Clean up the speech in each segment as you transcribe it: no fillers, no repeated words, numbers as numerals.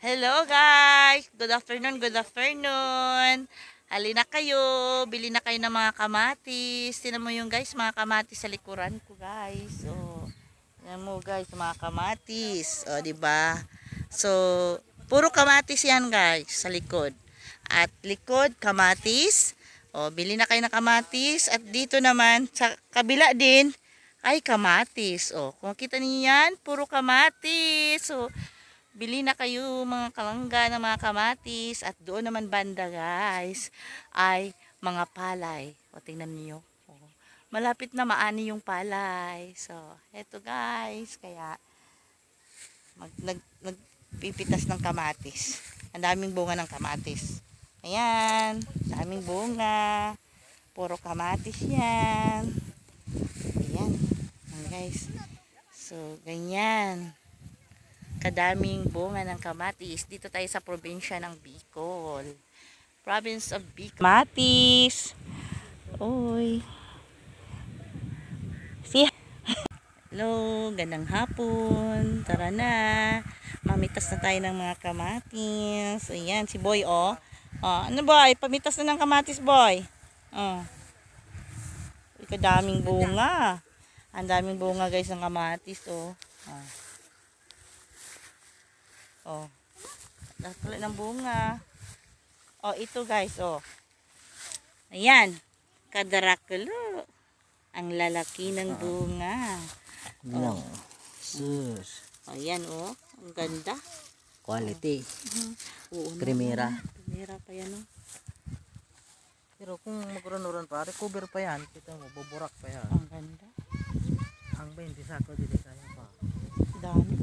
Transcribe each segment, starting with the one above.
Hello guys! Good afternoon, good afternoon! Halina kayo, bili na kayo ng mga kamatis. Tingnan mo yung guys, mga kamatis sa likuran ko guys. So, tingnan mo guys, mga kamatis. O, diba? So, puro kamatis yan guys, sa likod. At likod, kamatis. O, bili na kayo ng kamatis. At dito naman, sa kabila din, ay kamatis. O, kung kita niyo yan, puro kamatis. So, bili na kayo mga kalangga ng mga kamatis. At doon naman banda guys ay mga palay. O tingnan niyo. O, malapit na maani yung palay. So eto guys. Kaya nagpipitas ng kamatis. Ang daming bunga ng kamatis. Ayan. Daming bunga. Puro kamatis yan. Ayan. Ayan guys. So ganyan. Kadaming bunga ng kamatis. Dito tayo sa probinsya ng Bicol. Province of Bicol. Kamatis. Uy. See? Hello, gandang hapon. Tara na. Mamitas na tayo ng mga kamatis. Ayan, si Boy oh. Ano boy? Pamitas na ng kamatis boy. Kadaming bunga. Ang daming bunga guys ng kamatis oh. Oh. Lahat ng bunga. Oh, ito guys, oh. Ayan. Kadarakulo. Ang lalaki ng bunga. Oh. Sus. Ayan, oh. Ang ganda. Quality. Oo, Primera. Primera pa yan, oh. Pero kung magrunuran pa, recover pa yan. Kita mo, buburak pa yan. Ang ganda. Ang 20 sako, dili kaya pa. Dami.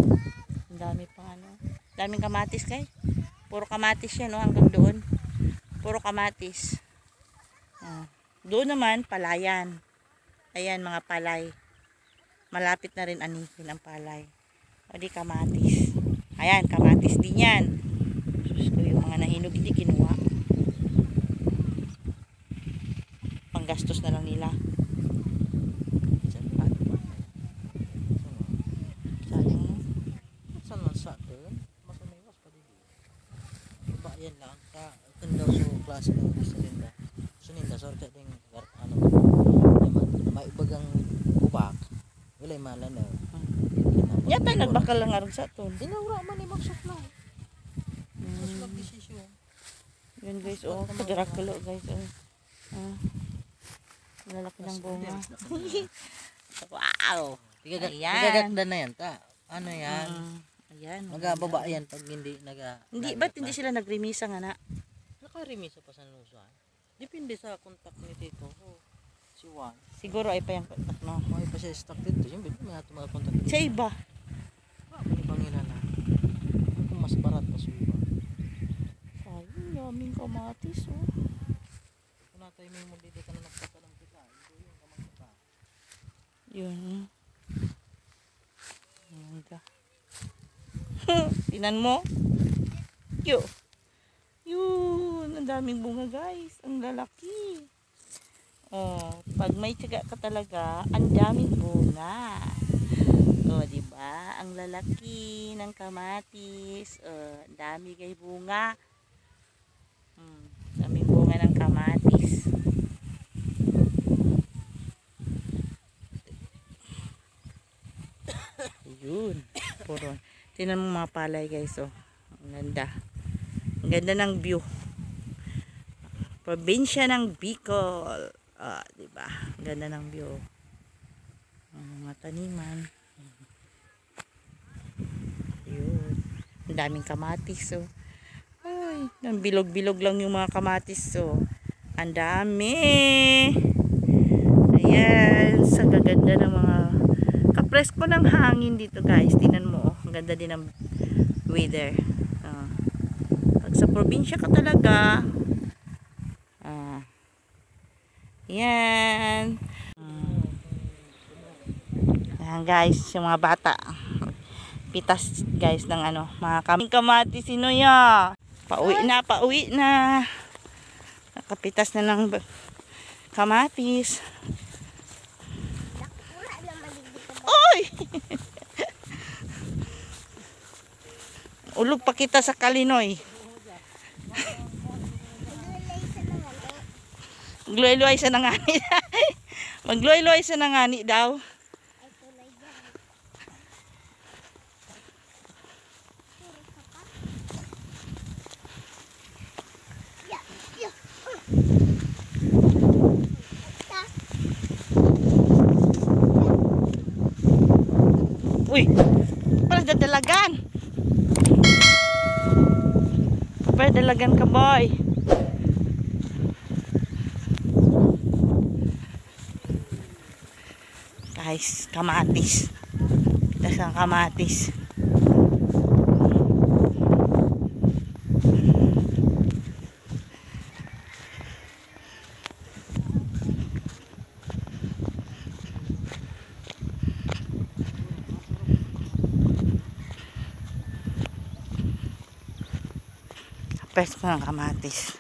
Ang dami pa ano. Daming kamatis kay. Puro kamatis yan, no, hanggang doon. Puro kamatis. Doon naman, palayan. Ayan, mga palay. Malapit na rin anihin ang palay. O di kamatis. Ayan, kamatis din yan. Sus ko, yung mga nahinog, hindi kinuha. Panggastos na lang nila. Sayang, no? Saan man sa doon? Masamiwas pa din. Iba yan lang. Kung daw so klase ng suninda. Suninda, sorry ka din. Ano, maibagang ubak. Walay malanaw. Yata nagbakal lang arag sa ito. Dinawra man ni magsuklaw. Mas magdesisyon. Yun guys, oh. Kadirakulo guys, oh. Lalaki ng bunga. Wow! Ayan. Tigaganda na yan, ta. Ano yan? Ayan. Nagababa yan pag hindi Hindi, ba't hindi sila nagrimisa nga na? Nakarimisa pa sa Luzon. Depende sa contact ni Tito. Si Juan. Siguro ay pa yung kontak no. May pa siya stock dito. Yung bilhin mga mga contact dito. Sa iba. May Panginoon na. Kung mas barat pa sa iba. Sayang, daming kamatis oh. Kung natay mo yung dito ka na nagpata ng kita. Hindi yung kamang kita. Yun. Ganda. Tinan mo. Yun. Ang daming bunga guys. Ang lalaki. Oh, pag may tiyaga ka talaga, ang daming bunga. Oh, di ba? Ang lalaki ng kamatis. Oh, ang dami kay bunga. Daming bunga ng kamatis. Yun. Puro. Tingnan mo mga palay guys, oh. Ang ganda. Ang ganda ng view. Probinsya ng Bicol. Diba? Ang ganda ng view. Mga taniman. Yun. Ang daming kamatis, oh. Ay, bilog-bilog lang yung mga kamatis, oh. Ang dami. Ayan. Sa gaganda ng mga kapresko ng hangin dito, guys. Tingnan mo, oh. Ang ganda din ng weather. Pag sa probinsya ka talaga, yan. Ayan guys, yung mga bata. Pitas guys ng ano, mga kamatis sinuya. Pauwi na. Nakapitas na ng kamatis. Oy! Ulog pa kita sa kalinoy. Magluay-luay sa nangani. Magluay-luay sa nangani daw. Uy, para dadalagan. Para dalagan ka, boy. Guys, kamatis. Kita sa kamatis. Pwes ko ng kamatis.